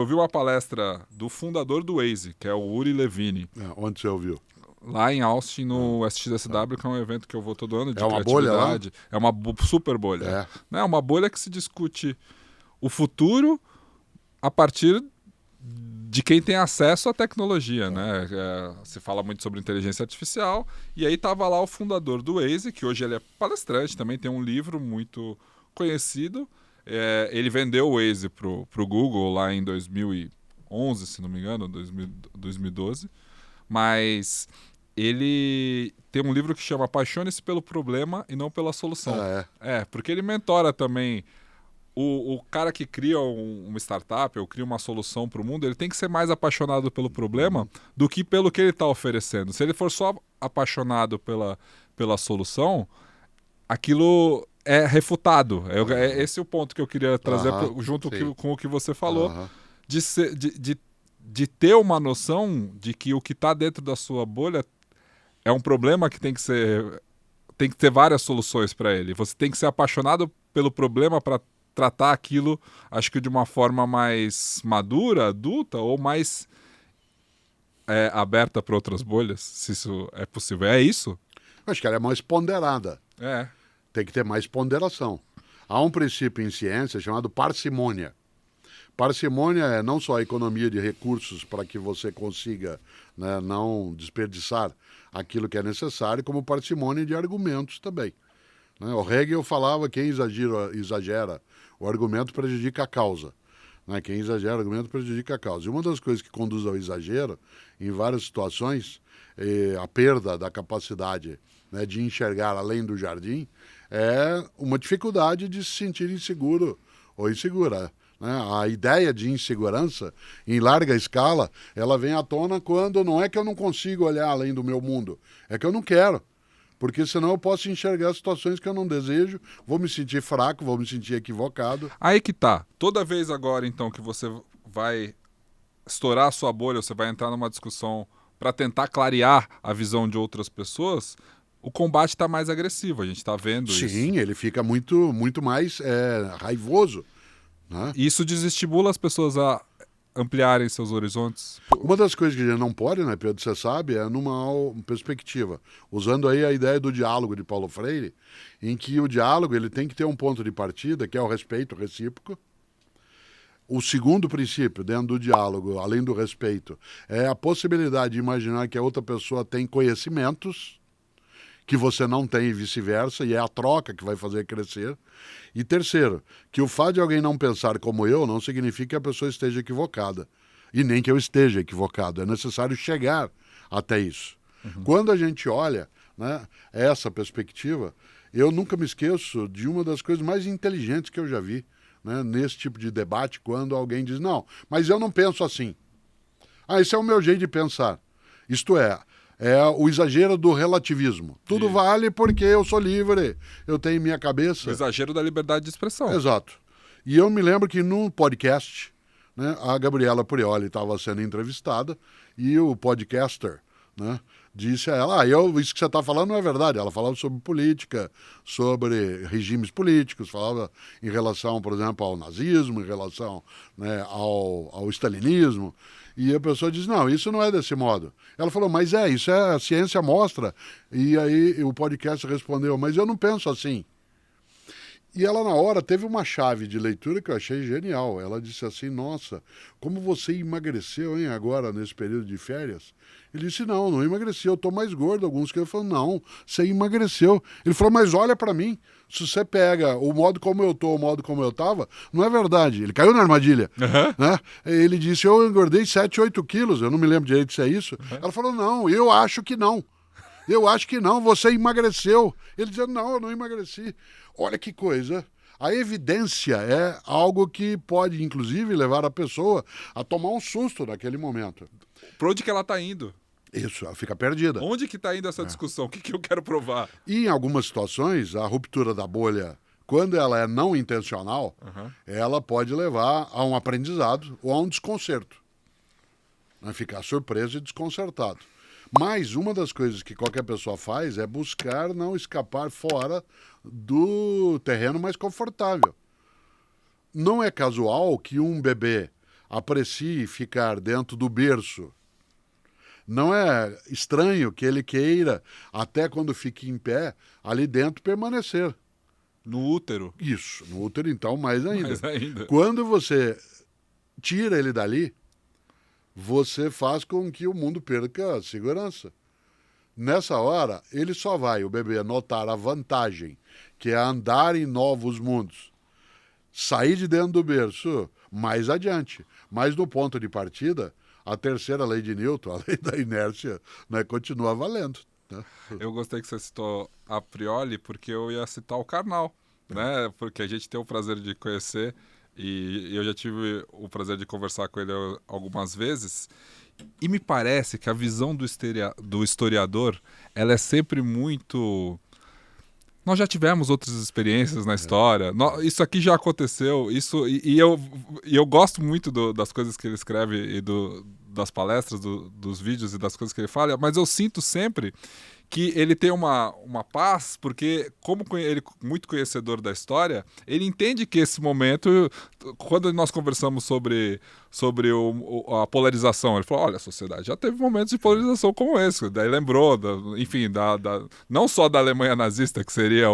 Eu vi uma palestra do fundador do Waze, que é o Uri Levine, Onde você ouviu? lá em Austin, no SXSW, que é um evento que eu vou todo ano de É uma bolha lá? criatividade. É uma super bolha. É uma bolha que se discute o futuro a partir de quem tem acesso à tecnologia, né? Se fala muito sobre inteligência artificial, e aí tava lá o fundador do Waze, que hoje ele é palestrante, também tem um livro muito conhecido. Ele vendeu o Waze pro Google lá em 2011, se não me engano, 2012, mas ele tem um livro que chama Apaixone-se pelo problema e não pela solução. Porque ele mentora também o cara que cria uma startup ou cria uma solução para o mundo, ele tem que ser mais apaixonado pelo problema do que pelo que ele está oferecendo. Se ele for só apaixonado pela solução, aquilo é refutado. Esse é o ponto que eu queria trazer junto com o que você falou, de ter uma noção de que o que está dentro da sua bolha é um problema que tem que ter várias soluções para ele. Você tem que ser apaixonado pelo problema para tratar aquilo, acho que de uma forma mais madura, adulta, ou mais aberta para outras bolhas, se isso é possível. É isso? Acho que ela é mais ponderada. É. Tem que ter mais ponderação. Há um princípio em ciência chamado parcimônia. Parcimônia é não só a economia de recursos para que você consiga, né, não desperdiçar aquilo que é necessário, como parcimônia de argumentos também. Né? O Hegel falava que quem exagera o argumento prejudica a causa. Né? Quem exagera o argumento prejudica a causa. E uma das coisas que conduz ao exagero, em várias situações, a perda da capacidade, né, de enxergar além do jardim, é uma dificuldade de se sentir inseguro ou insegura. Né? A ideia de insegurança, em larga escala, ela vem à tona quando não é que eu não consigo olhar além do meu mundo, é que eu não quero. Porque senão eu posso enxergar situações que eu não desejo, vou me sentir fraco, vou me sentir equivocado. Aí que tá. Toda vez agora, então, que você vai estourar a sua bolha, você vai entrar numa discussão para tentar clarear a visão de outras pessoas, o combate está mais agressivo. A gente está vendo isso. Sim, ele fica muito mais raivoso. Né? Isso desestimula as pessoas a ampliarem seus horizontes. Uma das coisas que a gente não pode, né, Pedro, você sabe, é numa perspectiva, usando aí a ideia do diálogo de Paulo Freire, em que o diálogo ele tem que ter um ponto de partida, que é o respeito recíproco. O segundo princípio dentro do diálogo, além do respeito, é a possibilidade de imaginar que a outra pessoa tem conhecimentos que você não tem e vice-versa, e é a troca que vai fazer crescer. E terceiro, que o fato de alguém não pensar como eu não significa que a pessoa esteja equivocada. E nem que eu esteja equivocado. É necessário chegar até isso. Quando a gente olha, né, essa perspectiva, eu nunca me esqueço de uma das coisas mais inteligentes que eu já vi, né, nesse tipo de debate, quando alguém diz, não, mas eu não penso assim. Esse é o meu jeito de pensar. Isto é o exagero do relativismo. Tudo vale porque eu sou livre, eu tenho minha cabeça. O exagero da liberdade de expressão. Exato. E eu me lembro que num podcast, né, a Gabriela Prioli estava sendo entrevistada e o podcaster, né, disse a ela, isso que você está falando não é verdade. Ela falava sobre política, sobre regimes políticos, falava em relação, por exemplo, ao nazismo, em relação, né, ao stalinismo. E a pessoa diz, não, isso não é desse modo. Ela falou, mas isso a ciência mostra. E aí o podcast respondeu, mas eu não penso assim. E ela, na hora, teve uma chave de leitura que eu achei genial. Ela disse assim, nossa, como você emagreceu, hein, agora, nesse período de férias? Ele disse, não emagreci, eu estou mais gordo. Alguns que ele falou, não, você emagreceu. Ele falou, mas olha para mim, se você pega o modo como eu estou, o modo como eu estava, não é verdade. Ele caiu na armadilha. Né? Ele disse, eu engordei 7, 8 quilos, eu não me lembro direito se é isso. Ela falou, não, eu acho que não. Eu acho que não, você emagreceu. Ele dizendo, não, eu não emagreci. Olha que coisa. A evidência é algo que pode, inclusive, levar a pessoa a tomar um susto naquele momento. Para onde que ela está indo? Isso, ela fica perdida. Onde que está indo essa discussão? O que eu quero provar? E em algumas situações, a ruptura da bolha, quando ela é não intencional, ela pode levar a um aprendizado ou a um desconcerto. Ficar surpreso e desconcertado. Mas uma das coisas que qualquer pessoa faz é buscar não escapar fora do terreno mais confortável. Não é casual que um bebê, aprecie ficar dentro do berço, não é estranho que ele queira, até quando fique em pé, ali dentro permanecer. No útero. Isso, no útero então mais ainda. Mais ainda. Quando você tira ele dali, você faz com que o mundo perca a segurança. Nessa hora, ele só vai, o bebê, notar a vantagem, que é andar em novos mundos. Sair de dentro do berço mais adiante. Mas no ponto de partida, a terceira lei de Newton, a lei da inércia, né, continua valendo. Né? Eu gostei que você citou a Prioli, porque eu ia citar o Karnal, né? Porque a gente tem o prazer de conhecer e eu já tive o prazer de conversar com ele algumas vezes. E me parece que a visão do historiador, ela é sempre muito... Nós já tivemos outras experiências na história. Isso aqui já aconteceu. Eu gosto muito das coisas que ele escreve e das palestras, dos vídeos e das coisas que ele fala, mas eu sinto sempre que ele tem uma paz, porque como ele é muito conhecedor da história, ele entende que esse momento, quando nós conversamos sobre a polarização, ele falou, olha, a sociedade já teve momentos de polarização como esse, daí lembrou, enfim, não só da Alemanha nazista, que seria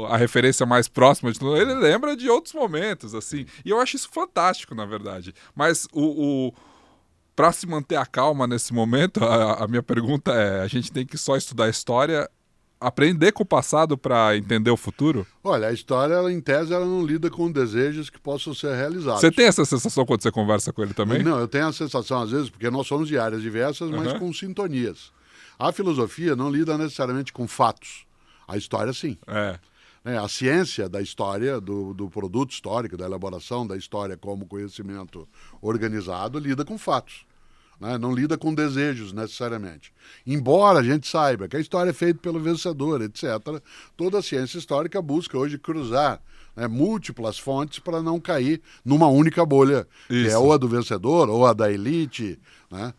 a referência mais próxima de tudo, ele lembra de outros momentos, assim, e eu acho isso fantástico, na verdade, mas para se manter a calma nesse momento, a minha pergunta é, a gente tem que só estudar a história, aprender com o passado para entender o futuro? Olha, a história, ela, em tese, ela não lida com desejos que possam ser realizados. Você tem essa sensação quando você conversa com ele também? Não, eu tenho a sensação, às vezes, porque nós somos de áreas diversas, mas com sintonias. A filosofia não lida necessariamente com fatos. A história, sim. A ciência da história, do produto histórico, da elaboração da história como conhecimento organizado, lida com fatos. Né? Não lida com desejos, necessariamente. Embora a gente saiba que a história é feita pelo vencedor, etc., toda a ciência histórica busca hoje cruzar, né, múltiplas fontes para não cair numa única bolha, que é ou a do vencedor ou a da elite. Né?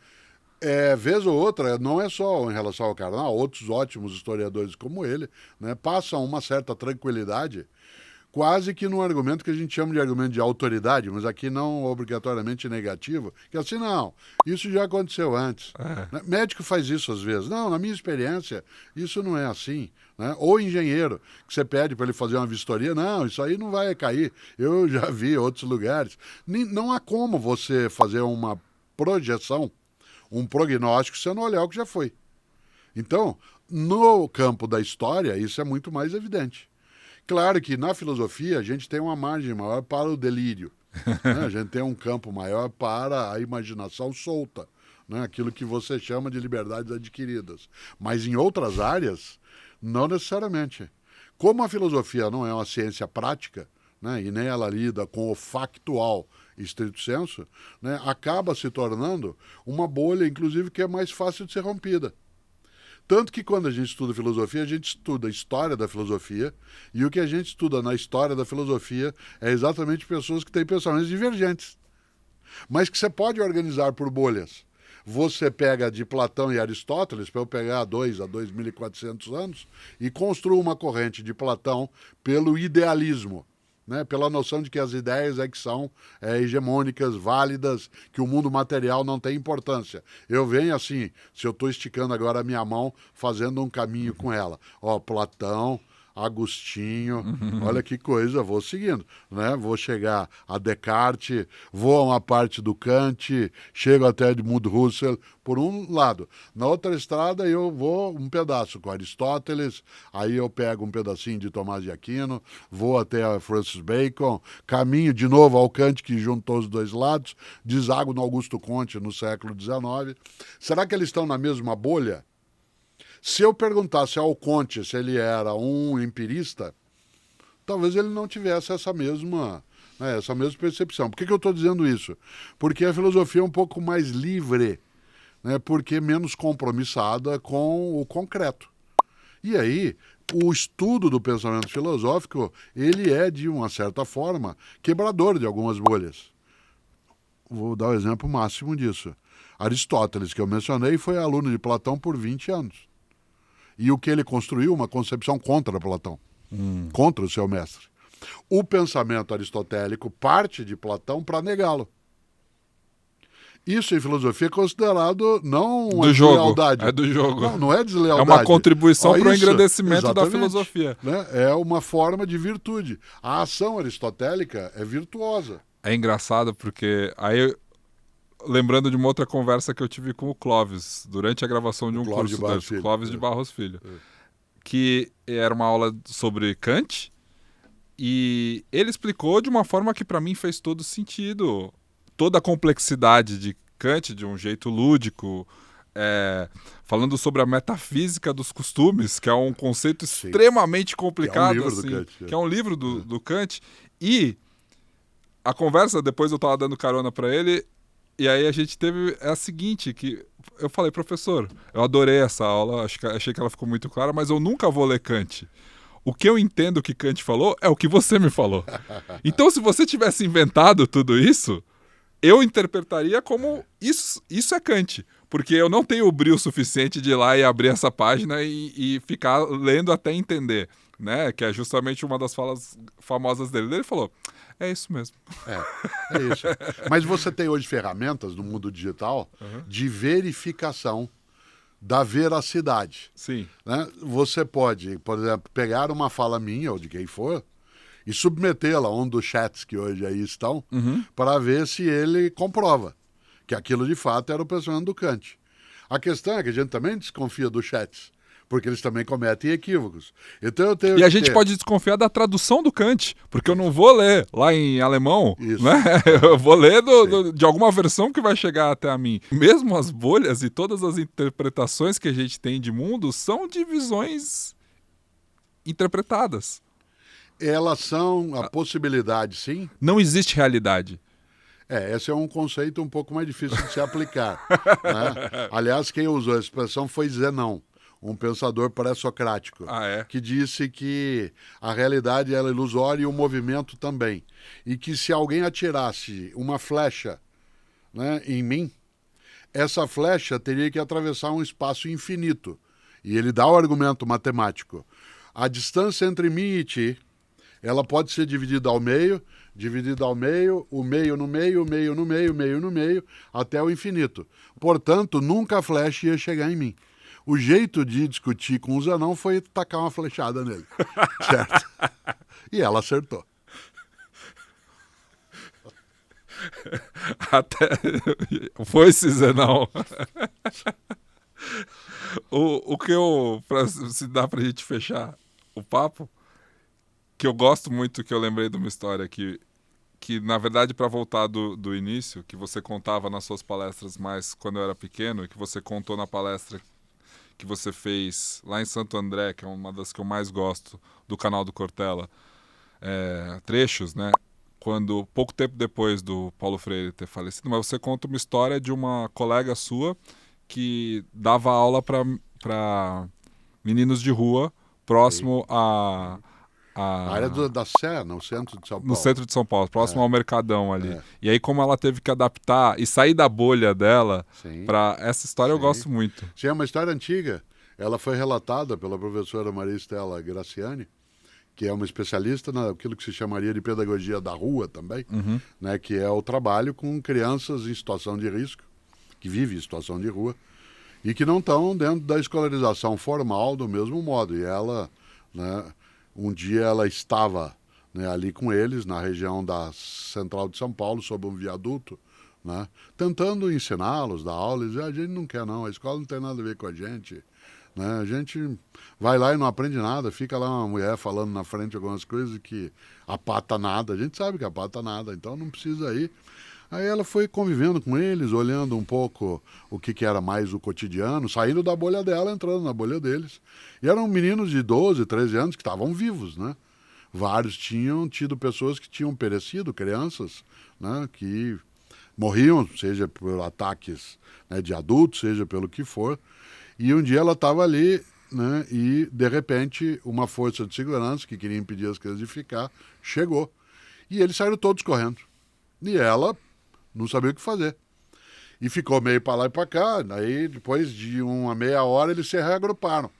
Vez ou outra, não é só em relação ao Karnal, outros ótimos historiadores como ele, né, passam uma certa tranquilidade, quase que num argumento que a gente chama de argumento de autoridade, mas aqui não obrigatoriamente negativo, que é assim, não, isso já aconteceu antes. Médico faz isso às vezes. Não, na minha experiência, isso não é assim. Né? Ou engenheiro, que você pede para ele fazer uma vistoria, não, isso aí não vai cair. Eu já vi outros lugares. Não há como você fazer uma projeção, um prognóstico, se você não olhar o que já foi. Então, no campo da história, isso é muito mais evidente. Claro que na filosofia a gente tem uma margem maior para o delírio. Né? A gente tem um campo maior para a imaginação solta, né? Aquilo que você chama de liberdades adquiridas. Mas em outras áreas, não necessariamente. Como a filosofia não é uma ciência prática, né? E nem ela lida com o factual estrito senso, né? Acaba se tornando uma bolha, inclusive, que é mais fácil de ser rompida. Tanto que quando a gente estuda filosofia, a gente estuda a história da filosofia, e o que a gente estuda na história da filosofia é exatamente pessoas que têm pensamentos divergentes, mas que você pode organizar por bolhas. Você pega de Platão e Aristóteles, para eu pegar 2 a 2.400 anos, e construa uma corrente de Platão pelo idealismo, né? Pela noção de que as ideias que são hegemônicas, válidas, que o mundo material não tem importância. Eu venho assim, se eu estou esticando agora a minha mão, fazendo um caminho com ela. Platão, Agostinho, olha que coisa, vou seguindo, né? Vou chegar a Descartes, vou a uma parte do Kant, chego até Edmund Husserl, por um lado. Na outra estrada eu vou um pedaço com Aristóteles, aí eu pego um pedacinho de Tomás de Aquino, vou até a Francis Bacon, caminho de novo ao Kant, que juntou os dois lados, desago no Augusto Comte no século XIX. Será que eles estão na mesma bolha? Se eu perguntasse ao Comte se ele era um empirista, talvez ele não tivesse essa mesma percepção. Por que eu estou dizendo isso? Porque a filosofia é um pouco mais livre, né? Porque menos compromissada com o concreto. E aí, o estudo do pensamento filosófico, ele é, de uma certa forma, quebrador de algumas bolhas. Vou dar o exemplo máximo disso. Aristóteles, que eu mencionei, foi aluno de Platão por 20 anos. E o que ele construiu, uma concepção contra Platão, contra o seu mestre. O pensamento aristotélico parte de Platão para negá-lo. Isso em filosofia é considerado não uma do jogo. deslealdade. É do jogo. Não é deslealdade. É uma contribuição para o isso, engrandecimento da filosofia. Né? É uma forma de virtude. A ação aristotélica é virtuosa. É engraçado porque aí, lembrando de uma outra conversa que eu tive com o Clóvis, durante a gravação de um curso dele, Clóvis de Barros Filho, que era uma aula sobre Kant, e ele explicou de uma forma que para mim fez todo sentido. Toda a complexidade de Kant, de um jeito lúdico, falando sobre a metafísica dos costumes, que é um conceito extremamente complicado, que é um livro do Kant, e a conversa, depois eu estava dando carona para ele, e aí a gente teve a seguinte, que eu falei, professor, eu adorei essa aula, achei que ela ficou muito clara, mas eu nunca vou ler Kant. O que eu entendo que Kant falou é o que você me falou. Então, se você tivesse inventado tudo isso, eu interpretaria como isso é Kant, porque eu não tenho o brio suficiente de ir lá e abrir essa página e ficar lendo até entender, né? Que é justamente uma das falas famosas dele. Ele falou, é isso mesmo. É isso. Mas você tem hoje ferramentas no mundo digital de verificação da veracidade. Sim. Né? Você pode, por exemplo, pegar uma fala minha ou de quem for e submetê-la a um dos chats que hoje aí estão para ver se ele comprova que aquilo de fato era o pensamento do Kant. A questão é que a gente também desconfia dos chats, porque eles também cometem equívocos. Então eu tenho e a gente pode desconfiar da tradução do Kant, porque eu não vou ler lá em alemão, né? Eu vou ler de alguma versão que vai chegar até a mim. Mesmo as bolhas e todas as interpretações que a gente tem de mundo são divisões interpretadas. Elas são a possibilidade, sim. Não existe realidade. Esse é um conceito um pouco mais difícil de se aplicar. Né? Aliás, quem usou a expressão foi Zenão, um pensador pré-socrático, que disse que a realidade era ilusória e o movimento também. E que se alguém atirasse uma flecha, né, em mim, essa flecha teria que atravessar um espaço infinito. E ele dá o argumento matemático. A distância entre mim e ti, ela pode ser dividida ao meio, o meio no meio, o meio no meio, o meio no meio, até o infinito. Portanto, nunca a flecha ia chegar em mim. O jeito de discutir com o Zenão foi tacar uma flechada nele. Certo? E ela acertou. Até... Foi esse Zenão. O que eu... Se dá pra gente fechar o papo, que eu gosto muito, que eu lembrei de uma história que na verdade, para voltar do início, que você contava nas suas palestras mais quando eu era pequeno, e que você contou na palestra que você fez lá em Santo André, que é uma das que eu mais gosto, do canal do Cortella, trechos, né? Quando, pouco tempo depois do Paulo Freire ter falecido, mas você conta uma história de uma colega sua que dava aula para meninos de rua, próximo a área da Sé, no centro de São Paulo. No centro de São Paulo, próximo ao Mercadão ali. E aí, como ela teve que adaptar e sair da bolha dela, para essa história eu gosto muito. Sim, é uma história antiga. Ela foi relatada pela professora Maria Estela Graciani, que é uma especialista naquilo que se chamaria de pedagogia da rua também, né, que é o trabalho com crianças em situação de risco, que vivem em situação de rua, e que não estão dentro da escolarização formal do mesmo modo. E ela, né, um dia ela estava, né, ali com eles, na região da Central de São Paulo, sob um viaduto, né, tentando ensiná-los, dar aula. E dizer, a gente não quer não, a escola não tem nada a ver com a gente. Né? A gente vai lá e não aprende nada, fica lá uma mulher falando na frente algumas coisas que apata nada. A gente sabe que apata nada, então não precisa ir. Aí ela foi convivendo com eles, olhando um pouco o que era mais o cotidiano, saindo da bolha dela, entrando na bolha deles. E eram meninos de 12, 13 anos que estavam vivos, né? Vários tinham tido pessoas que tinham perecido, crianças, né? Que morriam, seja por ataques, né, de adultos, seja pelo que for. E um dia ela estava ali, né? E, de repente, uma força de segurança que queria impedir as crianças de ficar, chegou. E eles saíram todos correndo. E ela não sabia o que fazer. E ficou meio para lá e para cá. Aí, depois de uma meia hora, eles se reagruparam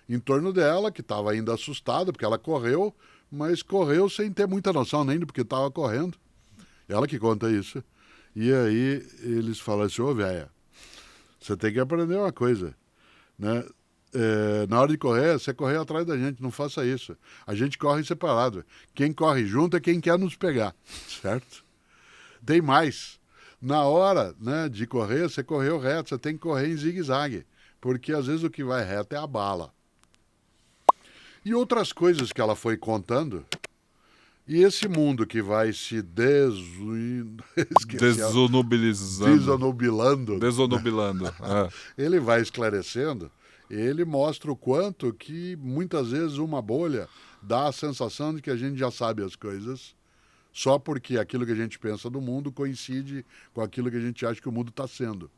em torno dela, que estava ainda assustada, porque ela correu, mas correu sem ter muita noção nem do porque estava correndo. Ela que conta isso. E aí eles falam assim, ô véia, você tem que aprender uma coisa, né? Na hora de correr, você correr atrás da gente, não faça isso. A gente corre separado. Quem corre junto é quem quer nos pegar, certo? Tem mais. Na hora, né, de correr, você correu reto, você tem que correr em zigue-zague, porque às vezes o que vai reto é a bala. E outras coisas que ela foi contando. E esse mundo que vai se desonubilando, ele vai esclarecendo, ele mostra o quanto que muitas vezes uma bolha dá a sensação de que a gente já sabe as coisas, só porque aquilo que a gente pensa do mundo coincide com aquilo que a gente acha que o mundo está sendo.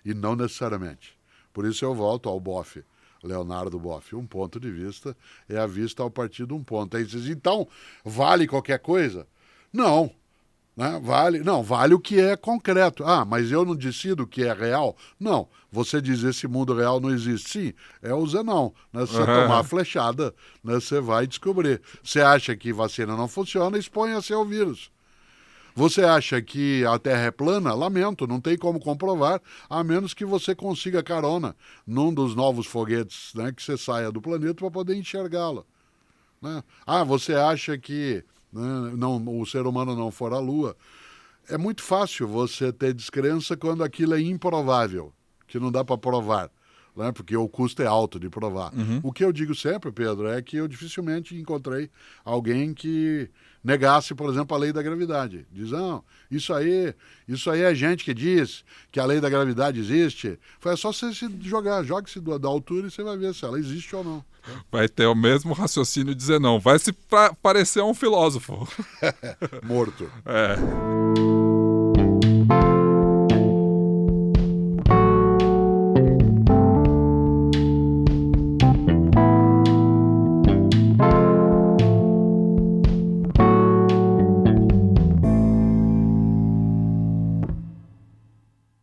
E não necessariamente. Por isso eu volto ao Boff. Leonardo Boff, um ponto de vista é a vista ao partir de um ponto. Aí diz, então, vale qualquer coisa? Não, né? Vale o que é concreto. Ah, mas eu não decido o que é real? Não, você diz esse mundo real não existe. Sim, é o Zenão. Né? Se você tomar a flechada, né, você vai descobrir. Você acha que vacina não funciona, exponha-se ao vírus. Você acha que a Terra é plana? Lamento, não tem como comprovar, a menos que você consiga carona num dos novos foguetes, né, que você saia do planeta para poder enxergá-la. Né? Ah, você acha que, né, o ser humano não for à Lua? É muito fácil você ter descrença quando aquilo é improvável, que não dá para provar. Né? Porque o custo é alto de provar. O que eu digo sempre, Pedro, é que eu dificilmente encontrei alguém que negasse, por exemplo, a lei da gravidade. Diz, não, isso aí é gente que diz que a lei da gravidade existe. É só você se jogar, jogue-se da altura e você vai ver se ela existe ou não. Vai ter o mesmo raciocínio dizer não. Vai se parecer a um filósofo. Morto. É.